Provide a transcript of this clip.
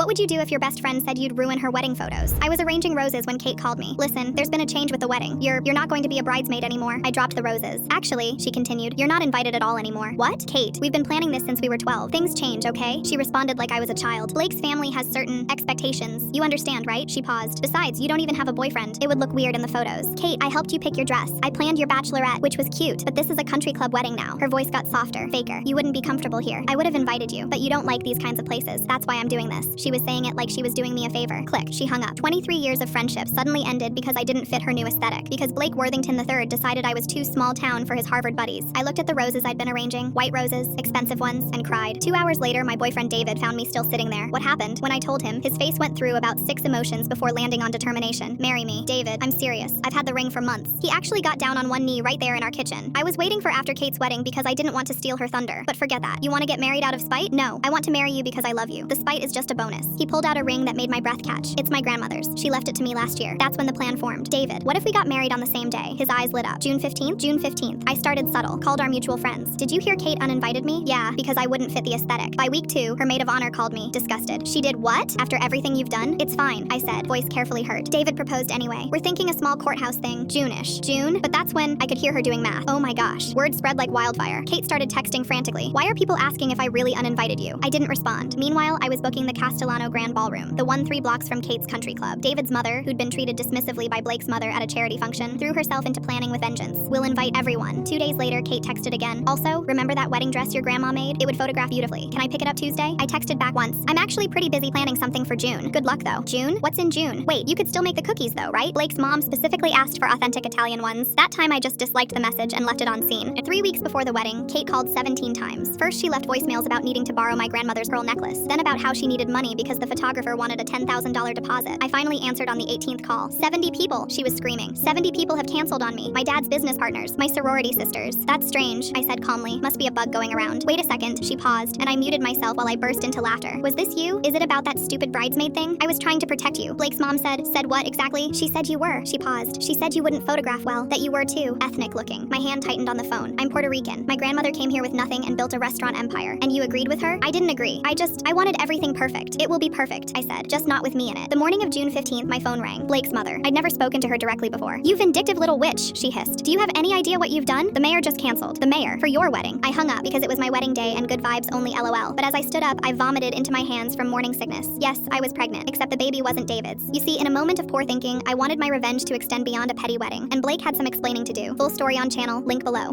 What would you do if your best friend said you'd ruin her wedding photos? I was arranging roses when Kate called me. Listen, there's been a change with the wedding. You're not going to be a bridesmaid anymore. I dropped the roses. Actually, she continued, you're not invited at all anymore. What? Kate, we've been planning this since we were 12. Things change, okay? She responded like I was a child. Blake's family has certain expectations. You understand, right? She paused. Besides, you don't even have a boyfriend. It would look weird in the photos. Kate, I helped you pick your dress. I planned your bachelorette, which was cute, but this is a country club wedding now. Her voice got softer. Faker, you wouldn't be comfortable here. I would have invited you, but you don't like these kinds of places. That's why I'm doing this. She was saying it like she was doing me a favor. Click, she hung up. 23 years of friendship suddenly ended because I didn't fit her new aesthetic. Because Blake Worthington III decided I was too small town for his Harvard buddies. I looked at the roses I'd been arranging, white roses, expensive ones, and cried. 2 hours later, my boyfriend David found me still sitting there. What happened? When I told him, his face went through about 6 emotions before landing on determination. Marry me. David, I'm serious. I've had the ring for months. He actually got down on one knee right there in our kitchen. I was waiting for after Kate's wedding because I didn't want to steal her thunder. But forget that. You want to get married out of spite? No. I want to marry you because I love you. The spite is just a bonus. He pulled out a ring that made my breath catch. It's my grandmother's. She left it to me last year. That's when the plan formed. David, what if we got married on the same day? His eyes lit up. June 15th? June 15th. I started subtle. Called our mutual friends. Did you hear Kate uninvited me? Yeah, because I wouldn't fit the aesthetic. By week 2, her maid of honor called me, disgusted. She did what? After everything you've done? It's fine, I said, voice carefully hurt. David proposed anyway. We're thinking a small courthouse thing. June-ish. June? But that's when I could hear her doing math. Oh my gosh. Word spread like wildfire. Kate started texting frantically. Why are people asking if I really uninvited you? I didn't respond. Meanwhile, I was booking the Castellano Grand Ballroom, the one 3 blocks from Kate's country club. David's mother, who'd been treated dismissively by Blake's mother at a charity function, threw herself into planning with vengeance. We'll invite everyone. 2 days later, Kate texted again. Also, remember that wedding dress your grandma made? It would photograph beautifully. Can I pick it up Tuesday? I texted back once. I'm actually pretty busy planning something for June. Good luck though. June? What's in June? Wait, you could still make the cookies though, right? Blake's mom specifically asked for authentic Italian ones. That time I just disliked the message and left it on scene. 3 weeks before the wedding, Kate called 17 times. First, she left voicemails about needing to borrow my grandmother's pearl necklace, then about how she needed money because the photographer wanted a $10,000 deposit. I finally answered on the 18th call. 70 people, she was screaming. 70 people have canceled on me. My dad's business partners, my sorority sisters. That's strange, I said calmly. Must be a bug going around. Wait a second, she paused, and I muted myself while I burst into laughter. Was this you? Is it about that stupid bridesmaid thing? I was trying to protect you. Blake's mom said what exactly? She said you were. She paused. She said you wouldn't photograph well, that you were too. Ethnic looking. My hand tightened on the phone. I'm Puerto Rican. My grandmother came here with nothing and built a restaurant empire. And you agreed with her? I didn't agree. I wanted everything perfect. It will be perfect, I said, just not with me in it. The morning of June 15th, my phone rang. Blake's mother. I'd never spoken to her directly before. You vindictive little witch, she hissed. Do you have any idea what you've done? The mayor just canceled. The mayor? For your wedding. I hung up because it was my wedding day and good vibes only LOL. But as I stood up, I vomited into my hands from morning sickness. Yes, I was pregnant, except the baby wasn't David's. You see, in a moment of poor thinking, I wanted my revenge to extend beyond a petty wedding, and Blake had some explaining to do. Full story on channel, link below.